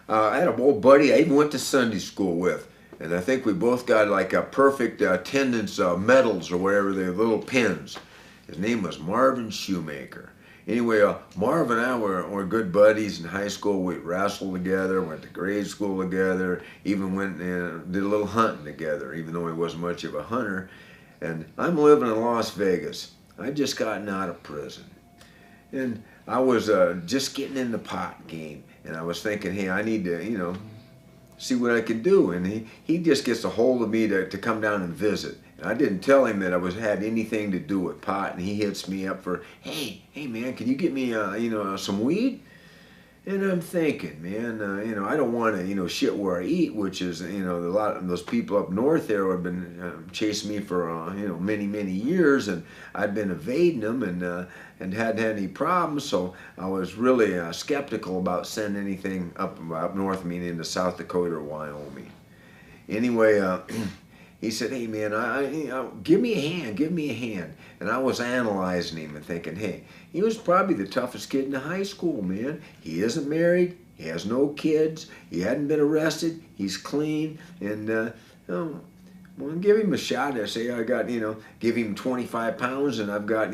I had an old buddy I even went to Sunday school with, and I think we both got like a perfect attendance medals or whatever, the little pins. His name was Marvin Shoemaker. Anyway, Marv and I were good buddies in high school. We wrestled together, went to grade school together, even went and did a little hunting together, even though he wasn't much of a hunter. And I'm living in Las Vegas. I just gotten out of prison. And I was just getting in the pot game. And I was thinking, hey, I need to, see what I could do. And he just gets a hold of me to come down and visit. And I didn't tell him that I had anything to do with pot. And he hits me up for, hey man, can you get me, some weed? And I'm thinking, man, I don't want to, shit where I eat, which is, a lot of those people up north there have been chasing me for, many, many years, and I'd been evading them and hadn't had any problems, so I was really skeptical about sending anything up north, meaning into South Dakota or Wyoming. Anyway, he said, hey man, give me a hand. And I was analyzing him and thinking, hey, he was probably the toughest kid in the high school, man. He isn't married, he has no kids, he hadn't been arrested, he's clean, and well, give him a shot. I say I got, give him 25 pounds and I've got,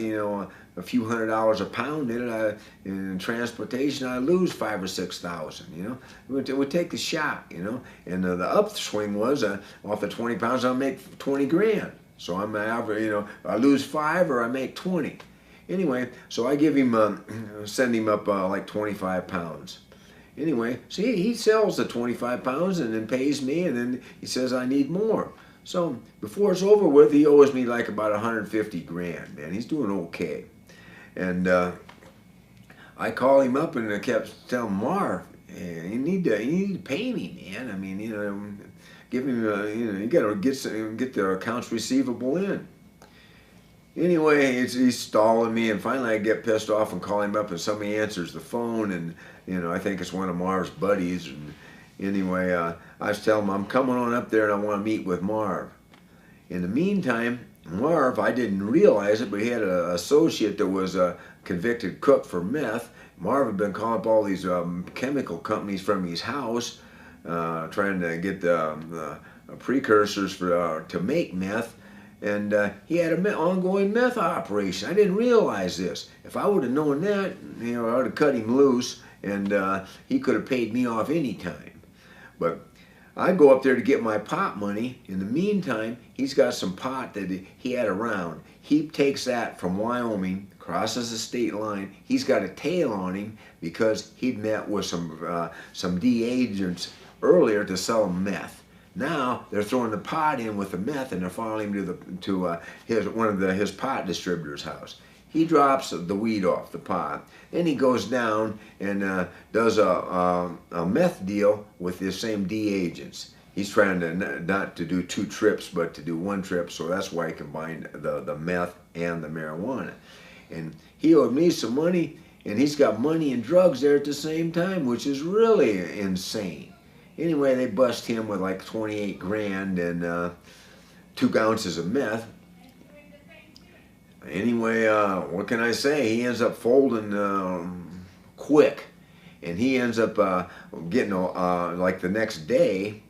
a few $100s a pound in it. In transportation, I lose 5 or 6,000. It would take the shot, And the upswing was off the 20 pounds, I'll make 20 grand. So I'm average, I lose 5 or I make 20. Anyway, so I give him, send him up like 25 pounds. Anyway, see, he sells the 25 pounds and then pays me, and then he says I need more. So before it's over with, he owes me like about 150 grand, man. He's doing okay. And I call him up and I kept telling Marv, hey, you need to pay me, man. I mean, give him, you got to get the accounts receivable in. Anyway, he's stalling me, and finally I get pissed off and call him up, and somebody answers the phone, and I think it's one of Marv's buddies. And anyway, I was telling him I'm coming on up there and I want to meet with Marv. In the meantime, Marv, I didn't realize it, but he had an associate that was a convicted cook for meth. Marv had been calling up all these chemical companies from his house, trying to get the precursors to make meth. And he had an ongoing meth operation. I didn't realize this. If I would have known that, I would have cut him loose, and he could have paid me off any time. But I go up there to get my pot money. In the meantime, he's got some pot that he had around. He takes that from Wyoming, crosses the state line. He's got a tail on him because he'd met with some D agents earlier to sell him meth. Now they're throwing the pot in with the meth, and they're following him to one of his pot distributor's house. He drops the weed off the pot. Then he goes down and does a meth deal with the same D agents. He's trying to not to do 2 trips, but to do 1 trip, so that's why he combined the meth and the marijuana. And he owed me some money, and he's got money and drugs there at the same time, which is really insane. Anyway, they bust him with like 28 grand and 2 ounces of meth. Anyway, what can I say? He ends up folding quick, and he ends up getting like the next day.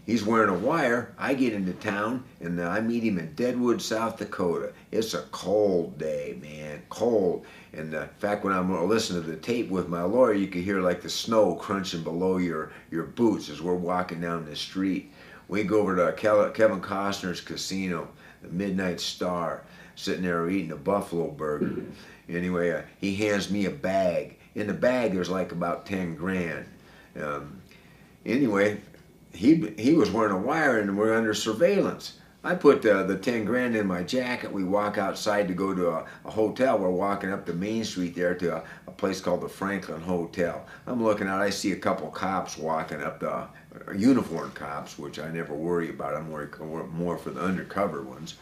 He's wearing a wire. I get into town, and I meet him in Deadwood, South Dakota. It's a cold day, man, cold. And in fact, when I'm listening to the tape with my lawyer, you can hear like the snow crunching below your boots as we're walking down the street. We go over to Kevin Costner's casino, the Midnight Star, sitting there eating a buffalo burger. Anyway, he hands me a bag. In the bag, there's like about 10 grand. Anyway, he was wearing a wire, and we're under surveillance. I put the 10 grand in my jacket. We walk outside to go to a hotel. We're walking up the main street there to a place called the Franklin Hotel. I'm looking out, I see a couple cops walking up, the uniformed cops, which I never worry about. I'm more for the undercover ones.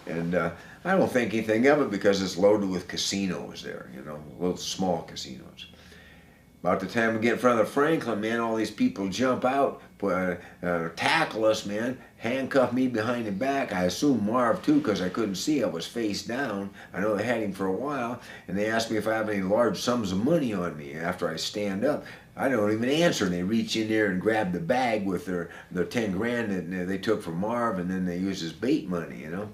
And I don't think anything of it because it's loaded with casinos there, little small casinos. About the time we get in front of the Franklin, man, all these people jump out, tackle us, man, handcuff me behind the back. I assume Marv too, because I couldn't see. I was face down. I know they had him for a while, and they asked me if I have any large sums of money on me after I stand up. I don't even answer, and they reach in there and grab the bag with their 10 grand that they took from Marv, and then they use his bait money. You know,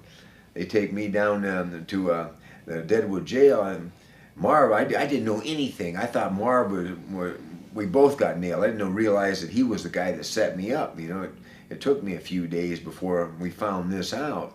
they take me down to the Deadwood jail, and Marv, I didn't know anything. I thought Marv was we both got nailed. I didn't realize that he was the guy that set me up. You know, it took me a few days before we found this out.